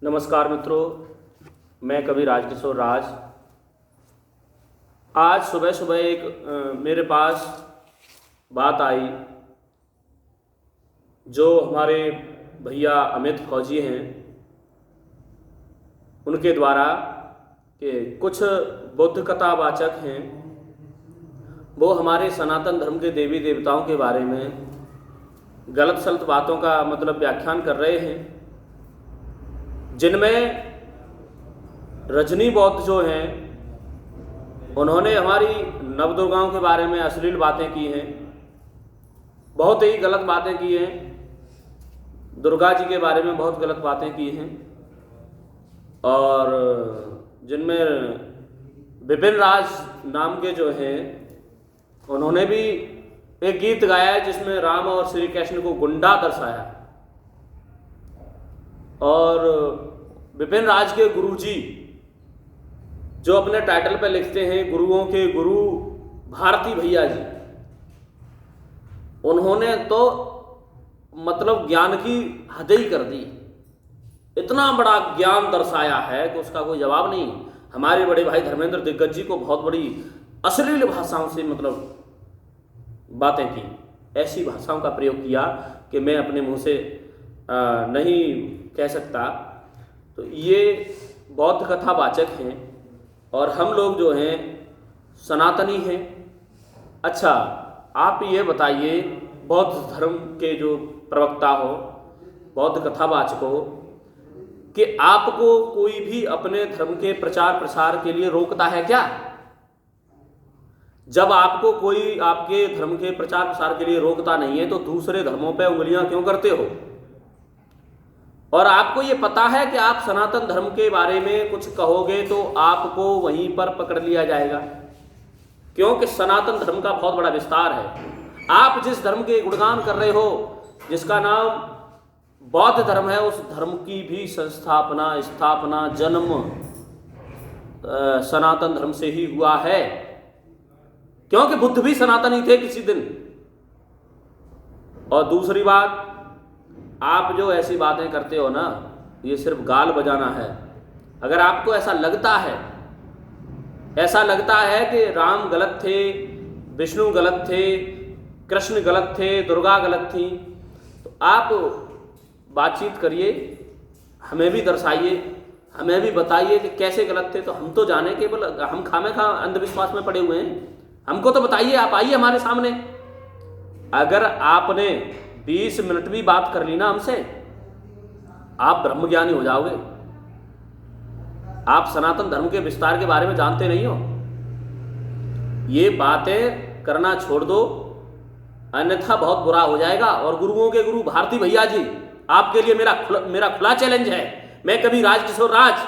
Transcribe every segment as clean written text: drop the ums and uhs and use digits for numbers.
नमस्कार मित्रों, मैं कवि राजकिशोर राज। आज सुबह सुबह एक मेरे पास बात आई जो हमारे भैया अमित फौजी हैं उनके द्वारा कि कुछ बौद्ध कथावाचक हैं वो हमारे सनातन धर्म के देवी देवताओं के बारे में गलत सलत बातों का मतलब व्याख्यान कर रहे हैं, जिनमें रजनी बौद्ध जो हैं उन्होंने हमारी नवदुर्गाओं के बारे में अश्लील बातें की हैं, बहुत ही गलत बातें की हैं। दुर्गा जी के बारे में बहुत गलत बातें की हैं और जिनमें विपिन राज नाम के जो हैं उन्होंने भी एक गीत गाया है जिसमें राम और श्री कृष्ण को गुंडा दर्शाया। और विपिन राज के गुरुजी जो अपने टाइटल पे लिखते हैं गुरुओं के गुरु भारती भैया जी, उन्होंने तो मतलब ज्ञान की हद ही कर दी। इतना बड़ा ज्ञान दर्शाया है कि उसका कोई जवाब नहीं। हमारे बड़े भाई धर्मेंद्र दिग्गज जी को बहुत बड़ी अश्लील भाषाओं से मतलब बातें की, ऐसी भाषाओं का प्रयोग किया कि मैं अपने मुंह से नहीं कह सकता। तो ये बौद्ध कथावाचक हैं और हम लोग जो हैं सनातनी हैं। अच्छा, आप ये बताइए, बौद्ध धर्म के जो प्रवक्ता हो, बौद्ध कथावाचक हो, कि आपको कोई भी अपने धर्म के प्रचार प्रसार के लिए रोकता है क्या? जब आपको कोई आपके धर्म के प्रचार प्रसार के लिए रोकता नहीं है तो दूसरे धर्मों पे उंगलियां क्यों करते हो? और आपको ये पता है कि आप सनातन धर्म के बारे में कुछ कहोगे तो आपको वहीं पर पकड़ लिया जाएगा, क्योंकि सनातन धर्म का बहुत बड़ा विस्तार है। आप जिस धर्म के गुणगान कर रहे हो, जिसका नाम बौद्ध धर्म है, उस धर्म की भी स्थापना जन्म सनातन धर्म से ही हुआ है, क्योंकि बुद्ध भी सनातनी थे किसी दिन। और दूसरी बात, आप जो ऐसी बातें करते हो ना, ये सिर्फ गाल बजाना है। अगर आपको ऐसा लगता है कि राम गलत थे, विष्णु गलत थे, कृष्ण गलत थे, दुर्गा गलत थी, तो आप बातचीत करिए, हमें भी दर्शाइए, हमें भी बताइए कि कैसे गलत थे। तो हम तो जाने, केवल हम खामेखा अंधविश्वास में पड़े हुए हैं, हमको तो बताइए। आप आइए हमारे सामने। अगर आपने 20 मिनट भी बात कर ली ना हमसे, आप ब्रह्मज्ञानी हो जाओगे। आप सनातन धर्म के विस्तार के बारे में जानते नहीं हो। ये बातें करना छोड़ दो, अन्यथा बहुत बुरा हो जाएगा। और गुरुओं के गुरु भारती भैया जी, आपके लिए मेरा खुला चैलेंज है। मैं कभी राजकिशोर राज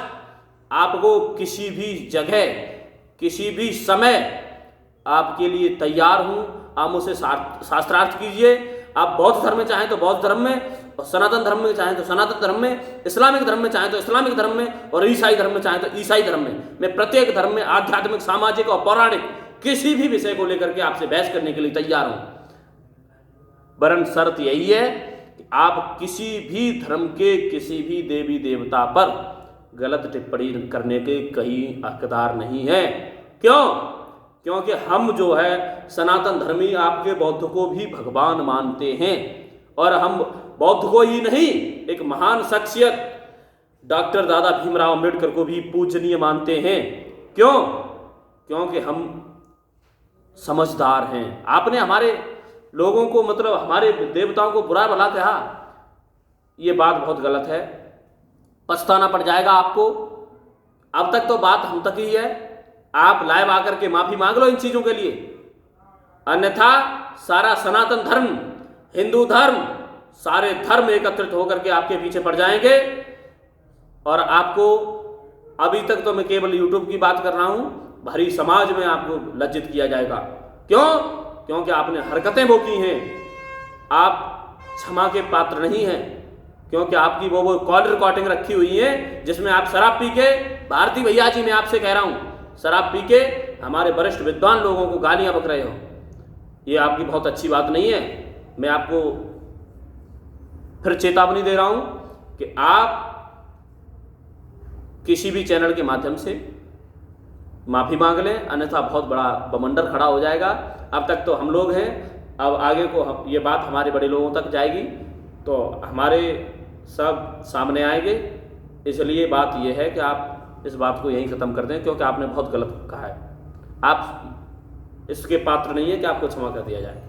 आपको किसी भी जगह किसी भी समय आपके लिए तैयार हूं। आप मुझसे शास्त्रार्थ कीजिए। आप बौद्ध धर्म में चाहें तो बौद्ध धर्म में, और सनातन धर्म में चाहें तो सनातन धर्म में, इस्लामिक धर्म में चाहें तो इस्लामिक धर्म में, और ईसाई धर्म में चाहें तो ईसाई धर्म में। मैं प्रत्येक धर्म में आध्यात्मिक, सामाजिक और पौराणिक किसी भी विषय को लेकर के आपसे बहस करने के लिए तैयार हूं। वरन शर्त यही है कि आप किसी भी धर्म के किसी भी देवी देवता पर गलत टिप्पणी करने के कहीं हकदार नहीं है। क्यों? क्योंकि हम जो है सनातन धर्मी आपके बौद्ध को भी भगवान मानते हैं, और हम बौद्ध को ही नहीं, एक महान शख्सियत डॉक्टर दादा भीमराव अंबेडकर को भी पूजनीय मानते हैं। क्यों? क्योंकि हम समझदार हैं। आपने हमारे लोगों को, मतलब हमारे देवताओं को बुरा भला कहा, ये बात बहुत गलत है। पछताना पड़ जाएगा आपको। अब तक तो बात हम तक ही है। आप लाइव आकर के माफी मांग लो इन चीजों के लिए, अन्यथा सारा सनातन धर्म, हिंदू धर्म, सारे धर्म एकत्रित होकर के आपके पीछे पड़ जाएंगे। और आपको, अभी तक तो मैं केवल यूट्यूब की बात कर रहा हूं, भरी समाज में आपको लज्जित किया जाएगा। क्यों? क्योंकि आपने हरकतें वो की हैं। आप क्षमा के पात्र नहीं हैं, क्योंकि आपकी वो कॉल रिकॉर्डिंग रखी हुई है जिसमें आप शराब पी के, भारती भैया जी मैं आपसे कह रहा हूं, शराब पी के हमारे वरिष्ठ विद्वान लोगों को गालियां बक रहे हो। ये आपकी बहुत अच्छी बात नहीं है। मैं आपको फिर चेतावनी दे रहा हूं कि आप किसी भी चैनल के माध्यम से माफ़ी मांग लें, अन्यथा बहुत बड़ा बवंडर खड़ा हो जाएगा। अब तक तो हम लोग हैं, अब आगे को ये बात हमारे बड़े लोगों तक जाएगी तो हमारे सब सामने आएंगे। इसलिए बात ये है कि आप इस बात को यहीं ख़त्म कर दें, क्योंकि आपने बहुत गलत कहा है। आप इसके पात्र नहीं है कि आपको क्षमा कर दिया जाए।